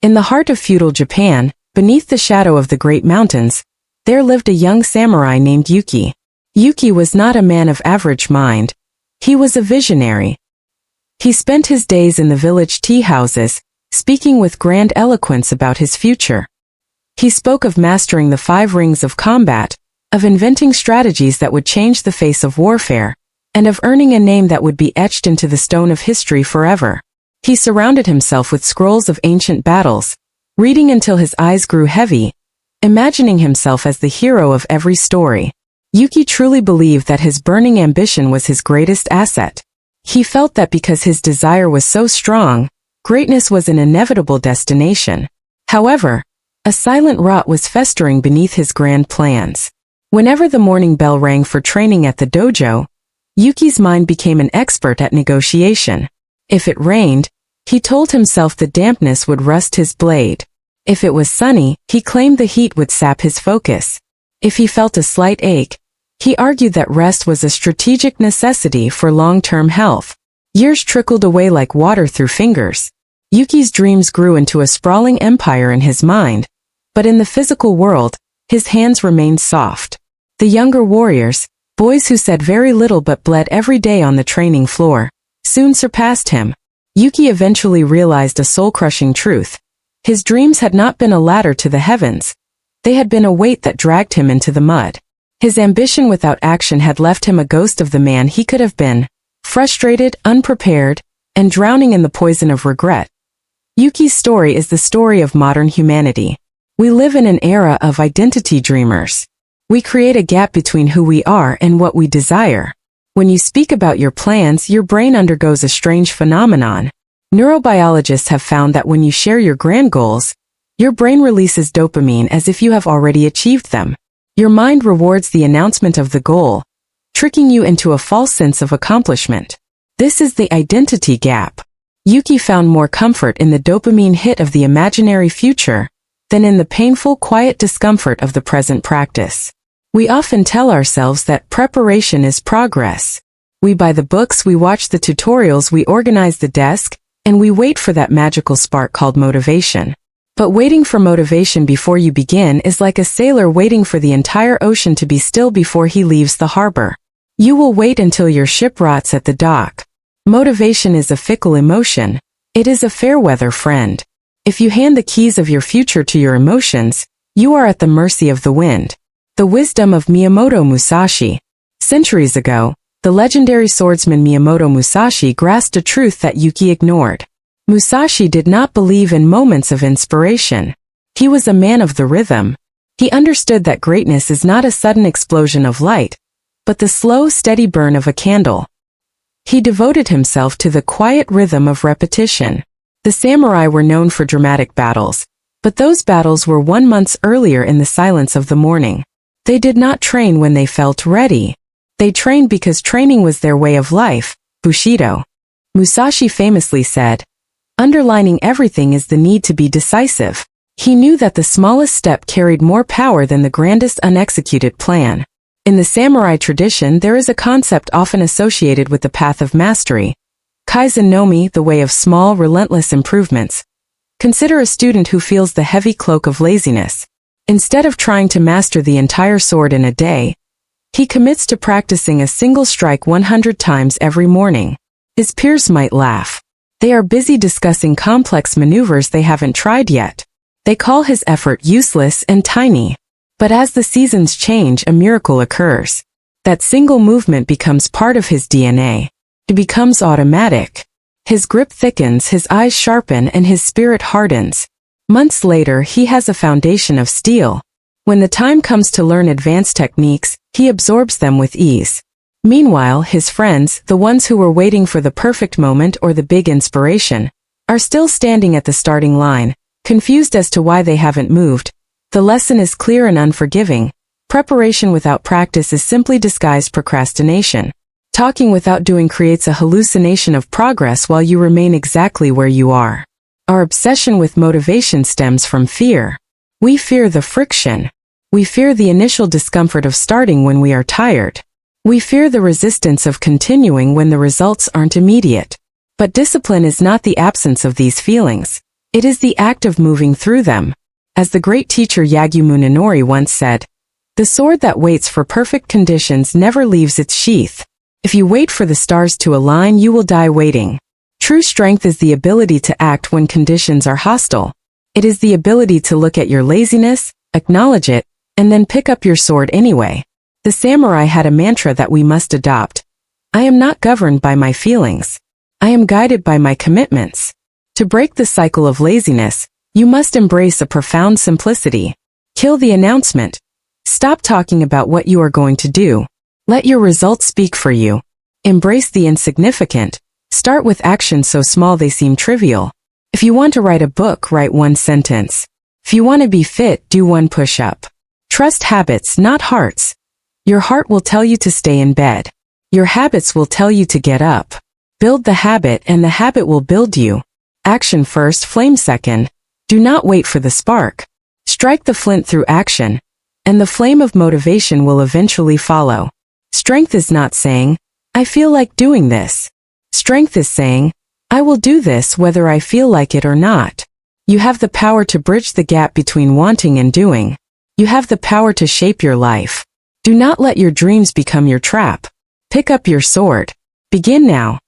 In the heart of feudal Japan, beneath the shadow of the great mountains, there lived a young samurai named Yuki. Yuki was not a man of average mind. He was a visionary. He spent his days in the village tea houses, speaking with grand eloquence about his future. He spoke of mastering the 5 rings of combat, of inventing strategies that would change the face of warfare, and of earning a name that would be etched into the stone of history forever. He surrounded himself with scrolls of ancient battles, reading until his eyes grew heavy, imagining himself as the hero of every story. Yuki truly believed that his burning ambition was his greatest asset. He felt that because his desire was so strong, greatness was an inevitable destination. However, a silent rot was festering beneath his grand plans. Whenever the morning bell rang for training at the dojo, Yuki's mind became an expert at negotiation. If it rained, he told himself the dampness would rust his blade. If it was sunny, he claimed the heat would sap his focus. If he felt a slight ache, he argued that rest was a strategic necessity for long-term health. Years trickled away like water through fingers. Yuki's dreams grew into a sprawling empire in his mind, but in the physical world, his hands remained soft. The younger warriors, boys who said very little but bled every day on the training floor, soon surpassed him. Yuki eventually realized a soul-crushing truth. His dreams had not been a ladder to the heavens. They had been a weight that dragged him into the mud. His ambition without action had left him a ghost of the man he could have been, frustrated, unprepared, and drowning in the poison of regret. Yuki's story is the story of modern humanity. We live in an era of identity dreamers. We create a gap between who we are and what we desire. When you speak about your plans, your brain undergoes a strange phenomenon. Neurobiologists have found that when you share your grand goals, your brain releases dopamine as if you have already achieved them. Your mind rewards the announcement of the goal, tricking you into a false sense of accomplishment. This is the identity gap. Yuki found more comfort in the dopamine hit of the imaginary future than in the painful, quiet discomfort of the present practice. We often tell ourselves that preparation is progress. We buy the books, we watch the tutorials, we organize the desk, and we wait for that magical spark called motivation. But waiting for motivation before you begin is like a sailor waiting for the entire ocean to be still before he leaves the harbor. You will wait until your ship rots at the dock. Motivation is a fickle emotion. It is a fair weather friend. If you hand the keys of your future to your emotions, you are at the mercy of the wind. The wisdom of Miyamoto Musashi. Centuries ago, the legendary swordsman Miyamoto Musashi grasped a truth that Yuki ignored. Musashi did not believe in moments of inspiration. He was a man of the rhythm. He understood that greatness is not a sudden explosion of light, but the slow, steady burn of a candle. He devoted himself to the quiet rhythm of repetition. The samurai were known for dramatic battles, but those battles were won months earlier in the silence of the morning. They did not train when they felt ready. They trained because training was their way of life. Bushido. Musashi famously said, "Underlining everything is the need to be decisive." He knew that the smallest step carried more power than the grandest unexecuted plan. In the samurai tradition, there is a concept often associated with the path of mastery. Kaizen no Mi, the way of small, relentless improvements. Consider a student who feels the heavy cloak of laziness. Instead of trying to master the entire sword in a day, he commits to practicing a single strike 100 times every morning. His peers might laugh. They are busy discussing complex maneuvers they haven't tried yet. They call his effort useless and tiny. But as the seasons change, a miracle occurs. That single movement becomes part of his DNA. It becomes automatic. His grip thickens, his eyes sharpen, and his spirit hardens. Months later, he has a foundation of steel. When the time comes to learn advanced techniques, he absorbs them with ease. Meanwhile, his friends, the ones who were waiting for the perfect moment or the big inspiration, are still standing at the starting line, confused as to why they haven't moved. The lesson is clear and unforgiving. Preparation without practice is simply disguised procrastination. Talking without doing creates a hallucination of progress while you remain exactly where you are. Our obsession with motivation stems from fear. We fear the friction. We fear the initial discomfort of starting when we are tired. We fear the resistance of continuing when the results aren't immediate. But discipline is not the absence of these feelings. It is the act of moving through them. As the great teacher Yagyu Munenori once said, "The sword that waits for perfect conditions never leaves its sheath. If you wait for the stars to align, you will die waiting." True strength is the ability to act when conditions are hostile. It is the ability to look at your laziness, acknowledge it, and then pick up your sword anyway. The samurai had a mantra that we must adopt. I am not governed by my feelings. I am guided by my commitments. To break the cycle of laziness, you must embrace a profound simplicity. Kill the announcement. Stop talking about what you are going to do. Let your results speak for you. Embrace the insignificant. Start with actions so small they seem trivial. If you want to write a book, write one sentence. If you want to be fit, do one push-up. Trust habits, not hearts. Your heart will tell you to stay in bed. Your habits will tell you to get up. Build the habit and the habit will build you. Action first, flame second. Do not wait for the spark. Strike the flint through action, and the flame of motivation will eventually follow. Strength is not saying, I feel like doing this. Strength is saying, I will do this whether I feel like it or not. You have the power to bridge the gap between wanting and doing. You have the power to shape your life. Do not let your dreams become your trap. Pick up your sword. Begin now.